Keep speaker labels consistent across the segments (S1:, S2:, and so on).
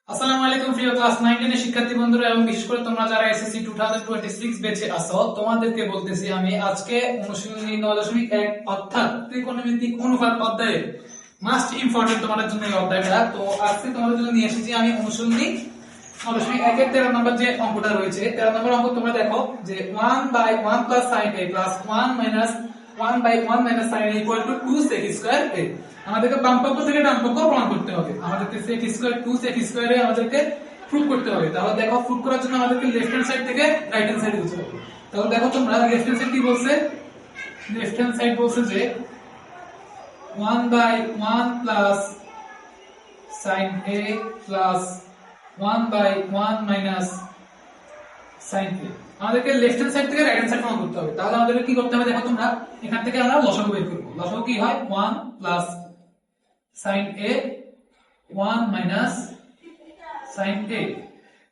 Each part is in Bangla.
S1: আসসালামু আলাইকুম প্রিয় ক্লাস 9 এর শিক্ষার্থী বন্ধুরা এবং বিশেষ করে তোমরা যারা এসএসসি 2026 ব্যাচে আছো তোমাদেরকে বলতেছি আমি আজকে অনুশীলনী 9.1 অর্থাৎ ত্রিকোণমিতিক অনুপাত অধ্যায়ে মাস্ট ইম্পর্টেন্ট তোমাদের জন্য এই অধ্যায়টা। তো আজকে তোমাদের জন্য নিয়ে এসেছি আমি অনুশীলনী 9.1 এর 13 নম্বর যে অঙ্কটা রয়েছে 13 নম্বর অঙ্ক তোমরা দেখো যে 1/1 + sin a + 1 - 1/1 - sin a = 2 sec square a। আমাদেরকে বাম পক্ষ থেকে ডান পক্ষ প্রমাণ করতে হবে। আমাদেরকে sec square 2 sec square এ আমাদেরকে প্রুফ করতে হবে। তাহলে দেখো প্রুফ করার জন্য আমাদেরকে লেফট হ্যান্ড সাইড থেকে রাইট হ্যান্ড সাইডে যেতে হবে। তাহলে দেখো তোমরা লেফট হ্যান্ড সাইড কি বলছে, লেফট হ্যান্ড সাইড বলছে যে 1/1 + sin a + 1/1 - sin a। আমাদেরকে লেফট হ্যান্ড সাইড থেকে রাইট হ্যান্ড সাইড প্রমাণ করতে হবে। তাহলে আমাদেরকে কি করতে হবে দেখো তোমরা, এখান থেকে আমরা লসাগু বের করব। লসাগু কি হয় 1 + sin a 1 - sin a।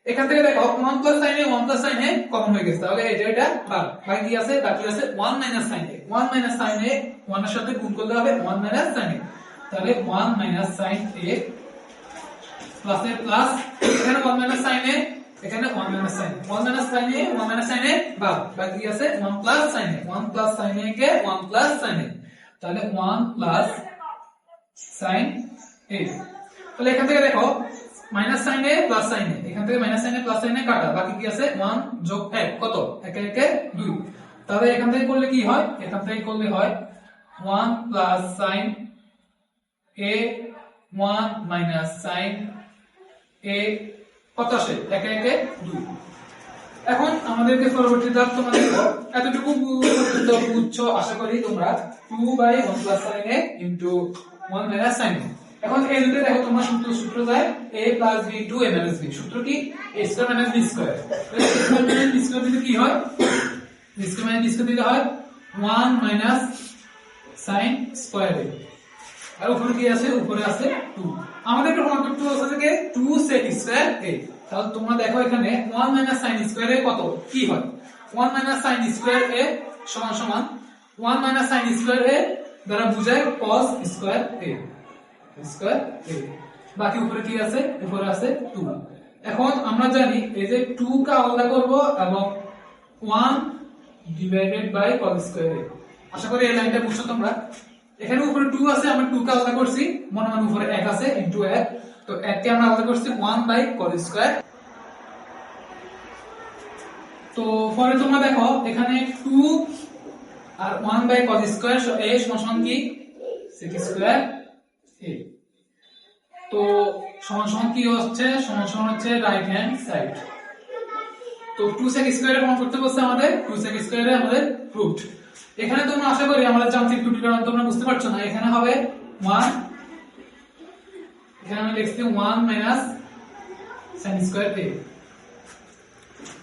S1: এখান থেকে দেখো 1 + sin a 1 + sin a common হয়ে গেছে। তাহলে এটা বাদ, বাকি কি আছে, বাকি আছে 1 - sin a। 1 - sin a 1 এর সাথে গুণ করলে হবে 1 - sin a। তাহলে 1 - sin a প্লাস এর প্লাস, এখানে 1 - sin a, এখানে 1 - sin a। 1 - sin a 1 - sin a বাদ, বাকি আছে 1 + sin a। 1 + sin a K 1 + sin a। তাহলে 1 + sin a। তাহলে এখান থেকে দেখো -sin a + sin a, এখান থেকে -sin a + sin a কাটা, বাকি কি আছে 1 + 1 কত, 1 1 2। তাহলে এখান থেকে করলে কি হয়, এখান থেকে করলে হয় 1 + sin a 1 - sin a কত আসে, 1 1 2। এখন আমাদেরকে পরবর্তী ধাপ তোমাদের এতটুকু পর্যন্ত বুঝছো আশা করি তোমরা। 2/1 + sin a * 1 - sin a। এখন এই দুটো দেখো তোমরা সূত্র যায় a + b * a - b। সূত্র কি, a² - b²। তাহলে a² - b² দিলে কি হয়, b² - b² দিলে হয় 1 - sin square a। আর উপরে কি আছে, উপরে আছে 2। আমাদেরকে প্রমাণ করতে হচ্ছে যে 2 sec square a। তাহলে তোমরা দেখো এখানে 1 - sin square a কত কি হয়, 1 - sin square a = 1 - sin square a দ্বারা বোঝায় cos square a square a। বাকি উপরে কি আছে, উপরে আছে 2। এখন আমরা জানি এই যে 2 কে আলাদা করব এবং 1 / cos square a। আশা করি এই লাইনটা বুঝছো তোমরা। এখানে উপরে 2 আছে, আমরা 2 কে আলাদা করছি, মনে মনে উপরে 1 আছে ইনটু 1। তো 1 কে আমরা আলাদা করছি 1/cos square। তো পরে তোমরা দেখো এখানে 2 আর 1/cos square a সমান কি, sec square a। তো সমান কি হচ্ছে, সমান হচ্ছে রাইট হ্যান্ড সাইড। তো 2 sec square এর প্রমাণ করতে বলছে আমাদের, 2 sec square এ আমাদের প্রুফড। এখানে তোমরা আশা করি আমাদের যান্ত্রিক ত্রুটির কারণে তোমরা বুঝতে পারছো না। এখানে হবে 1, এখানে আমি লিখছি 1 - sin square a।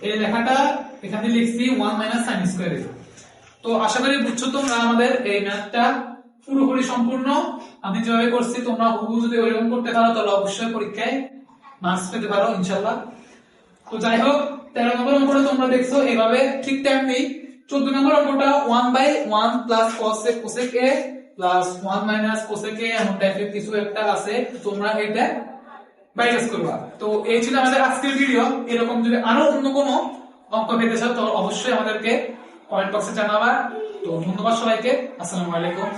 S1: এই লেখাটা এখানে লিখছি 1 - sin square a। তো আশা করি বুঝছো তোমরা আমাদের এই ম্যাথটা পুরোপুরি সম্পূর্ণ। আমি যেভাবে করছি তোমরা হুবহু যদি ওইরকম করতে পারো তাহলে অবশ্যই পরীক্ষায় মার্কস পেতে পারো ইনশাআল্লাহ। তো যাই হোক 13 নম্বর অঙ্কটা তোমরা দেখছো এভাবে। ঠিক তেমনি 14 নম্বর অঙ্কটা 1/1 + cosec a + 1 - cosec a এমন টাইপের কিছু একটা আছে, তোমরা এটা বাইকাস করবা। তো এই ছিল আমাদের আজকের ভিডিও। এরকম যদি আরো অন্য কোনো অঙ্ক পেতে চাও তো অবশ্যই আমাদেরকে কমেন্ট বক্সে জানাবা। তো ধন্যবাদ সবাইকে, আসসালামু আলাইকুম।